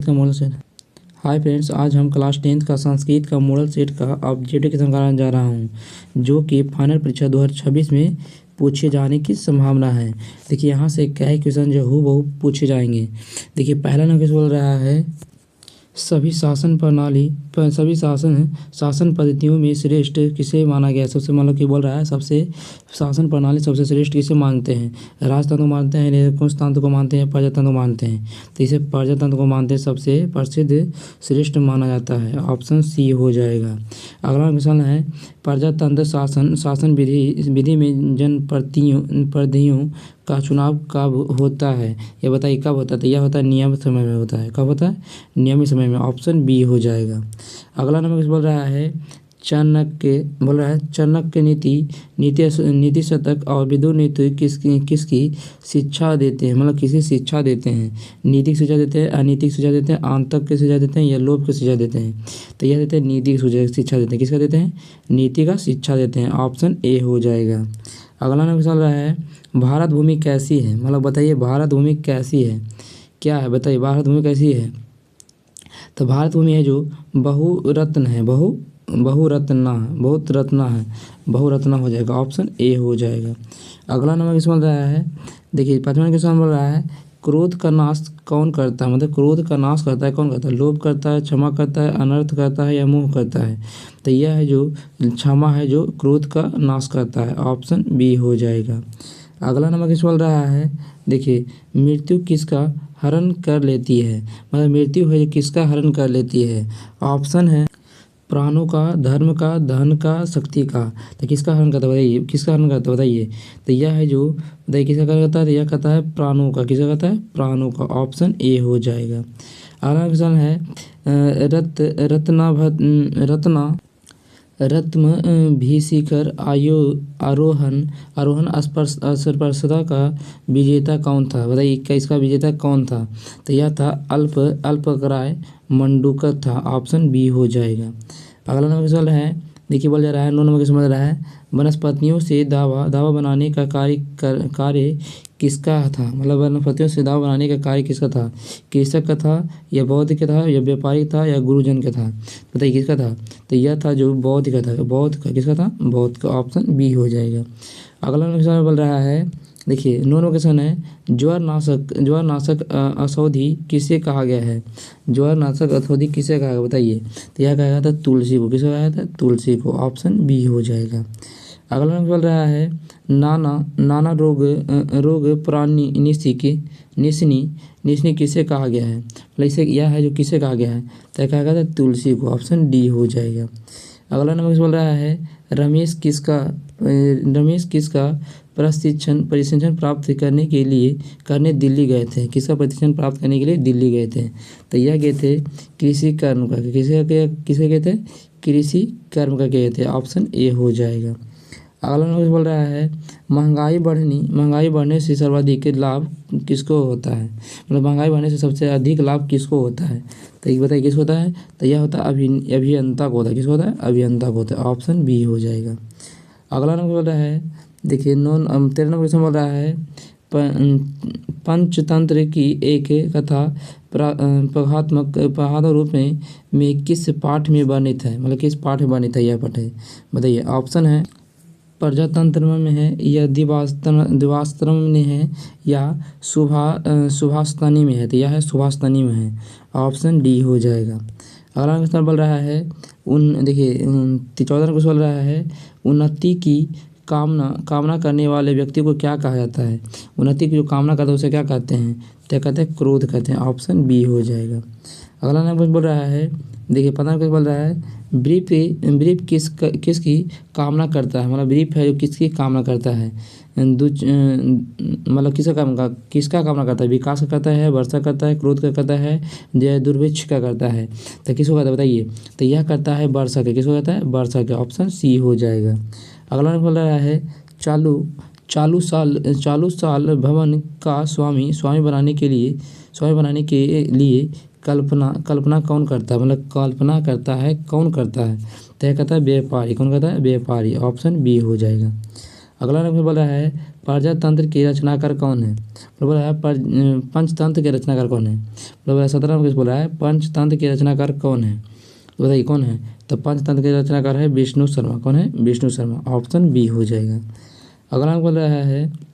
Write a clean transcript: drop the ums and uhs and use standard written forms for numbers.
का model set. Hi friends, आज हम क्लास 10th का संस्कृत का मॉडल सेट का ऑब्जेक्टिव क्वेश्चन कराने जा रहा हूं, जो कि फाइनल परीक्षा 2026 में पूछे जाने की संभावना है। देखिए यहाँ से कई क्वेश्चन जो हूबहू पूछे जाएंगे। देखिए पहला नंबर क्वेश्चन बोल रहा है, सभी शासन पद्धतियों में श्रेष्ठ किसे माना गया है। सबसे मतलब कि बोल रहा है सबसे शासन प्रणाली सबसे श्रेष्ठ किसे मानते हैं। राजतंत्र को मानते हैं, निरंकुशतंत्र को मानते हैं, प्रजातंत्र को मानते हैं। तो इसे प्रजातंत्र को मानते हैं, सबसे प्रसिद्ध श्रेष्ठ माना जाता है। ऑप्शन सी हो जाएगा। अगला क्वेश्चन है, प्रजातंत्र शासन विधि में जनप्रतिनिधियों का चुनाव कब होता है। ये बताइए कब होता है। तो यह होता है नियमित समय में होता है। कब होता है? नियमित समय में। ऑप्शन बी हो जाएगा। अगला नंबर बोल रहा है, चाणक्य नीति शतक और विदुर नीति किसकी शिक्षा देते हैं। मतलब किसी शिक्षा देते हैं। नीतिक शिक्षा देते हैं, अनीतिक शिक्षा देते हैं, आंतक की शिक्षा देते हैं या लोभ की शिक्षा देते हैं। तो यह देते हैं नीति की शिक्षा देते हैं। किसका देते हैं? नीति का शिक्षा देते हैं। ऑप्शन ए हो जाएगा। अगला नंबर चल रहा है, भारत भूमि कैसी है। मतलब बताइए भारत भूमि कैसी है, क्या है बताइए भारत भूमि कैसी है। तो भारत भूमि है जो बहुरत्न है, बहुरत्ना हो जाएगा। ऑप्शन ए हो जाएगा। अगला नंबर किस बोल रहा है, देखिए 5वां क्वेश्चन बोल रहा है, क्रोध का नाश कौन करता है। मतलब क्रोध का नाश करता है कौन करता है। लोभ करता है, क्षमा करता है, अनर्थ करता है या मोह करता है। तो यह है जो क्षमा है जो क्रोध का नाश करता है। ऑप्शन बी हो जाएगा। अगला नंबर किस बोल रहा है, देखिए मृत्यु किसका हरण कर लेती है। मतलब मृत्यु है जो किसका हरण कर लेती है। ऑप्शन है प्राणों का, धर्म का, धन का, शक्ति का। तो किसका हरण करता है बताइए, किसका हरण करता है बताइए। तो यह है जो बताइए किसका हरण करता है। तो यह करता है प्राणों का। किसका करता है? प्राणों का। ऑप्शन ए हो जाएगा। अगला क्वेश्चन है, रत्न भी शिखर आरोहण स्पर्शदा का विजेता कौन था। बताइए इसका विजेता कौन था। तो यह था अल्पराय मंडूकर था। ऑप्शन बी हो जाएगा। अगला नंबर क्वेश्चन है, देखिए बोल जा रहा है 9 नंबर क्वेश्चन बोल रहा है, वनस्पतियों से दावा बनाने का कार्य किसका था। मतलब वनस्पतियों से दावा बनाने का कार्य किसका था। कृषक का था या बौद्ध का था या व्यापारी था या गुरुजन का था। बताइए किसका था। तो यह था जो बौद्ध का था। बौद्ध का। किसका था? बौद्ध का। ऑप्शन बी हो जाएगा। अगला क्वेश्चन बोल रहा है, देखिए 9 नंबर क्वेश्चन है, ज्वारनाशक औषधि किसे कहा गया है। ज्वारनाशक औषधि किसे कहा गया बताइए। तो यह कहा गया था तुलसी को। किसे कहा गया था? तुलसी को। ऑप्शन बी हो जाएगा। अगला नंबर बोल रहा है, नाना रोग प्राणी निशनी किसे कहा गया है। मतलब इसे यह है जो किसे कहा गया है। तो कहा गया था तुलसी को। ऑप्शन डी हो जाएगा। अगला नंबर बोल रहा है, रमेश किसका प्रशिक्षण प्राप्त करने दिल्ली गए थे। किसका प्रशिक्षण प्राप्त करने के लिए दिल्ली गए थे। तो यह गए थे कृषि कर्म का। किसे गए थे? कृषि कर्म का गए थे। ऑप्शन ए हो जाएगा। अगला नंबर बोल रहा है, महंगाई बढ़ने से सर्वाधिक लाभ किसको होता है। मतलब महंगाई बढ़ने से सबसे अधिक लाभ किसको होता है। तो ये बताइए किसको होता है। तो यह होता है अभियंता को होता है। किसको होता है? अभियंता को होता है। ऑप्शन बी हो जाएगा। अगला नंबर बोल रहा है, देखिए 13 नंबर क्वेश्चन बोल रहा है, पंचतंत्र की एक कथा प्रगात्मक रूप में किस पाठ में वर्णित है। मतलब किस पाठ में वर्णित है यह पाठ है बताइए। ऑप्शन है प्रजातंत्र में है या दिवास्त्र में है या सुभाषतनी में है। तो यह है सुभाषतनी में है। ऑप्शन डी हो जाएगा। अगला क्वेश्चन बोल रहा है, देखिए 14 क्वेश्चन बोल रहा है, उन्नति की कामना करने वाले व्यक्ति को क्या कहा जाता है। उन्नति की जो कामना करता है उसे क्या कहते हैं। तो कहते हैं क्रोध कहते हैं। ऑप्शन बी हो जाएगा। अगला नंबर बोल रहा है, देखिए 15 कुछ बोल रहा है, ब्रीफ किसकी कामना करता है। मतलब ब्रीफ है जो किसकी कामना करता है। मतलब किसका कामना करता है। विकास का करता है, वर्षा करता है, क्रोध का करता है, दुर्भिक्ष का करता है। तो किसको कहता है बताइए। तो यह करता है वर्षा के। किसको कहता है? वर्षा के। ऑप्शन सी हो जाएगा। अगला बोल रहा है, चालू साल भवन का स्वामी बनाने के लिए कल्पना कौन करता है। मतलब कल्पना करता है कौन करता है। तय करता है व्यापारी। कौन करता है? व्यापारी। ऑप्शन बी हो जाएगा। अगला नंबर बोल रहा है प्रजातंत्र के रचनाकार कौन है। बोल रहा है पंचतंत्र के रचनाकार कौन है। बोल रहा है 17 नंबर बोल रहा है पंचतंत्र के रचनाकार कौन है। तो बताइए कौन है। तो पंचतंत्र के रचनाकार है विष्णु शर्मा। कौन है। विष्णु शर्मा। ऑप्शन बी हो जाएगा। अगला बोल रहा है